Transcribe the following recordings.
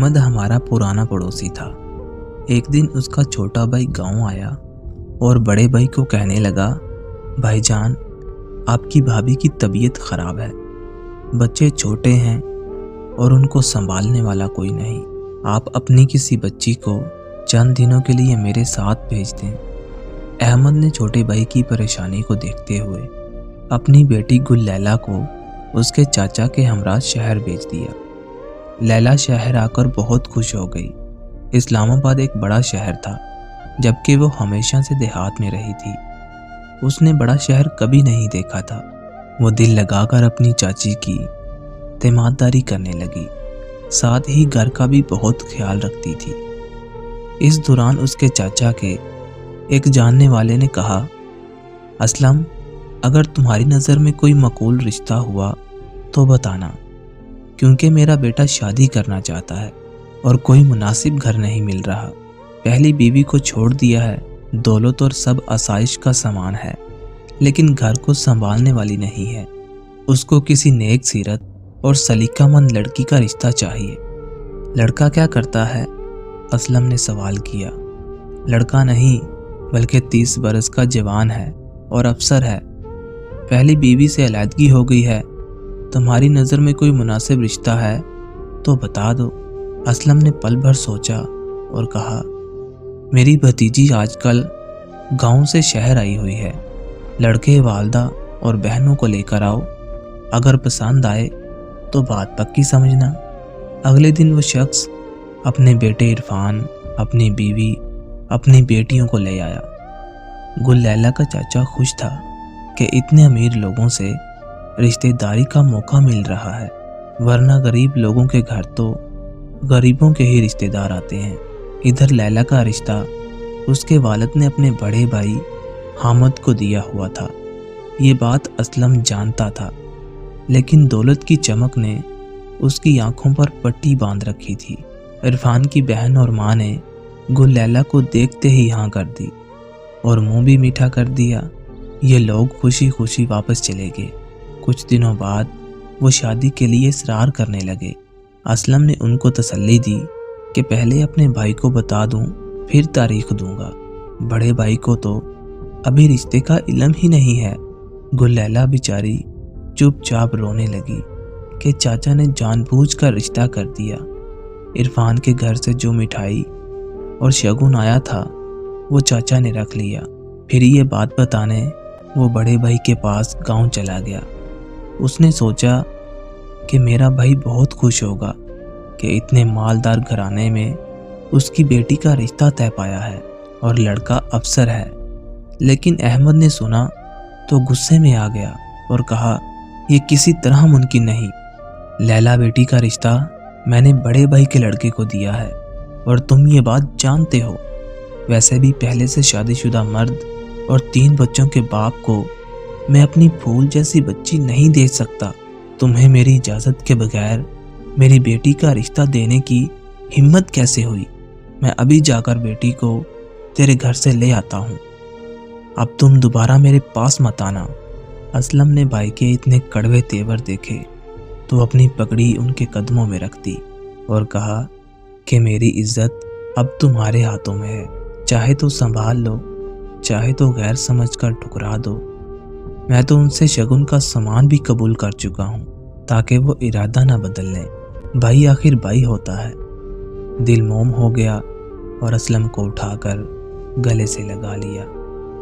احمد ہمارا پرانا پڑوسی تھا۔ ایک دن اس کا چھوٹا بھائی گاؤں آیا اور بڑے بھائی کو کہنے لگا، بھائی جان، آپ کی بھابھی کی طبیعت خراب ہے، بچے چھوٹے ہیں اور ان کو سنبھالنے والا کوئی نہیں، آپ اپنی کسی بچی کو چند دنوں کے لیے میرے ساتھ بھیج دیں۔ احمد نے چھوٹے بھائی کی پریشانی کو دیکھتے ہوئے اپنی بیٹی گل لیلا کو اس کے چاچا کے ہمراہ شہر بھیج دیا۔ لیلا شہر آ کر بہت خوش ہو گئی۔ اسلام آباد ایک بڑا شہر تھا، جبکہ وہ ہمیشہ سے دیہات میں رہی تھی۔ اس نے بڑا شہر کبھی نہیں دیکھا تھا۔ وہ دل لگا کر اپنی چاچی کی تیمارداری کرنے لگی، ساتھ ہی گھر کا بھی بہت خیال رکھتی تھی۔ اس دوران اس کے چاچا کے ایک جاننے والے نے کہا، اسلم، اگر تمہاری نظر میں کوئی معقول رشتہ ہوا تو بتانا، کیونکہ میرا بیٹا شادی کرنا چاہتا ہے اور کوئی مناسب گھر نہیں مل رہا۔ پہلی بیوی کو چھوڑ دیا ہے، دولت اور سب آسائش کا سامان ہے، لیکن گھر کو سنبھالنے والی نہیں ہے۔ اس کو کسی نیک سیرت اور سلیقہ مند لڑکی کا رشتہ چاہیے۔ لڑکا کیا کرتا ہے؟ اسلم نے سوال کیا۔ لڑکا نہیں، بلکہ 30 برس کا جوان ہے اور افسر ہے۔ پہلی بیوی سے علیحدگی ہو گئی ہے۔ تمہاری نظر میں کوئی مناسب رشتہ ہے تو بتا دو۔ اسلم نے پل بھر سوچا اور کہا، میری بھتیجی آج کل گاؤں سے شہر آئی ہوئی ہے، لڑکے والدہ اور بہنوں کو لے کر آؤ، اگر پسند آئے تو بات پکی سمجھنا۔ اگلے دن وہ شخص اپنے بیٹے عرفان، اپنی بیوی، اپنی بیٹیوں کو لے آیا۔ گل لیلا کا چاچا خوش تھا کہ اتنے امیر لوگوں سے رشتہ داری کا موقع مل رہا ہے، ورنہ غریب لوگوں کے گھر تو غریبوں کے ہی رشتہ دار آتے ہیں۔ ادھر لیلا کا رشتہ اس کے والد نے اپنے بڑے بھائی حامد کو دیا ہوا تھا۔ یہ بات اسلم جانتا تھا، لیکن دولت کی چمک نے اس کی آنکھوں پر پٹی باندھ رکھی تھی۔ عرفان کی بہن اور ماں نے گل لیلا کو دیکھتے ہی ہاں کر دی اور منہ بھی میٹھا کر دیا۔ یہ لوگ خوشی خوشی واپس چلے گئے۔ کچھ دنوں بعد وہ شادی کے لیے اصرار کرنے لگے۔ اسلم نے ان کو تسلی دی کہ پہلے اپنے بھائی کو بتا دوں، پھر تاریخ دوں گا۔ بڑے بھائی کو تو ابھی رشتے کا علم ہی نہیں ہے۔ گل لیلا بیچاری چپ چاپ رونے لگی کہ چاچا نے جان بوجھ کر رشتہ کر دیا۔ عرفان کے گھر سے جو مٹھائی اور شگن آیا تھا وہ چاچا نے رکھ لیا۔ پھر یہ بات بتانے وہ بڑے بھائی کے پاس گاؤں چلا گیا۔ اس نے سوچا کہ میرا بھائی بہت خوش ہوگا کہ اتنے مالدار گھرانے میں اس کی بیٹی کا رشتہ طے پایا ہے اور لڑکا افسر ہے۔ لیکن احمد نے سنا تو غصے میں آ گیا اور کہا، یہ کسی طرح ممکن نہیں۔ لیلا بیٹی کا رشتہ میں نے بڑے بھائی کے لڑکے کو دیا ہے اور تم یہ بات جانتے ہو۔ ویسے بھی پہلے سے شادی شدہ مرد اور 3 بچوں کے باپ کو میں اپنی پھول جیسی بچی نہیں دے سکتا۔ تمہیں میری اجازت کے بغیر میری بیٹی کا رشتہ دینے کی ہمت کیسے ہوئی؟ میں ابھی جا کر بیٹی کو تیرے گھر سے لے آتا ہوں، اب تم دوبارہ میرے پاس مت آنا۔ اسلم نے بھائی کے اتنے کڑوے تیور دیکھے تو اپنی پگڑی ان کے قدموں میں رکھ دی اور کہا کہ میری عزت اب تمہارے ہاتھوں میں ہے، چاہے تو سنبھال لو، چاہے تو غیر سمجھ کر ٹھکرا دو۔ میں تو ان سے شگن کا سامان بھی قبول کر چکا ہوں تاکہ وہ ارادہ نہ بدل لیں۔ بھائی آخر بھائی ہوتا ہے۔ دل موم ہو گیا اور اسلم کو اٹھا کر گلے سے لگا لیا۔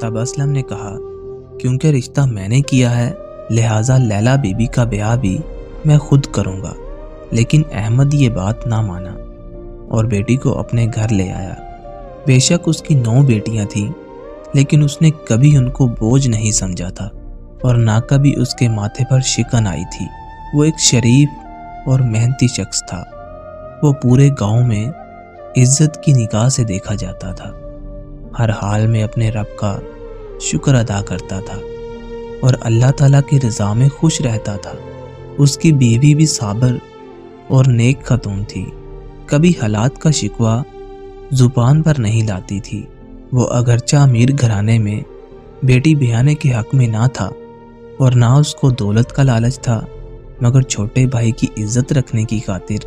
تب اسلم نے کہا، کیونکہ رشتہ میں نے کیا ہے لہٰذا لیلا بی بی کا بیاہ بھی میں خود کروں گا۔ لیکن احمد یہ بات نہ مانا اور بیٹی کو اپنے گھر لے آیا۔ بے شک اس کی 9 بیٹیاں تھیں، لیکن اس نے کبھی ان کو بوجھ نہیں سمجھا تھا اور نہ کبھی اس کے ماتھے پر شکن آئی تھی۔ وہ ایک شریف اور محنتی شخص تھا۔ وہ پورے گاؤں میں عزت کی نگاہ سے دیکھا جاتا تھا، ہر حال میں اپنے رب کا شکر ادا کرتا تھا اور اللہ تعالیٰ کی رضا میں خوش رہتا تھا۔ اس کی بیوی بھی صابر اور نیک خاتون تھی، کبھی حالات کا شکوہ زبان پر نہیں لاتی تھی۔ وہ اگرچہ امیر گھرانے میں بیٹی بیانے کے حق میں نہ تھا اور نہ اس کو دولت کا لالچ تھا، مگر چھوٹے بھائی کی عزت رکھنے کی خاطر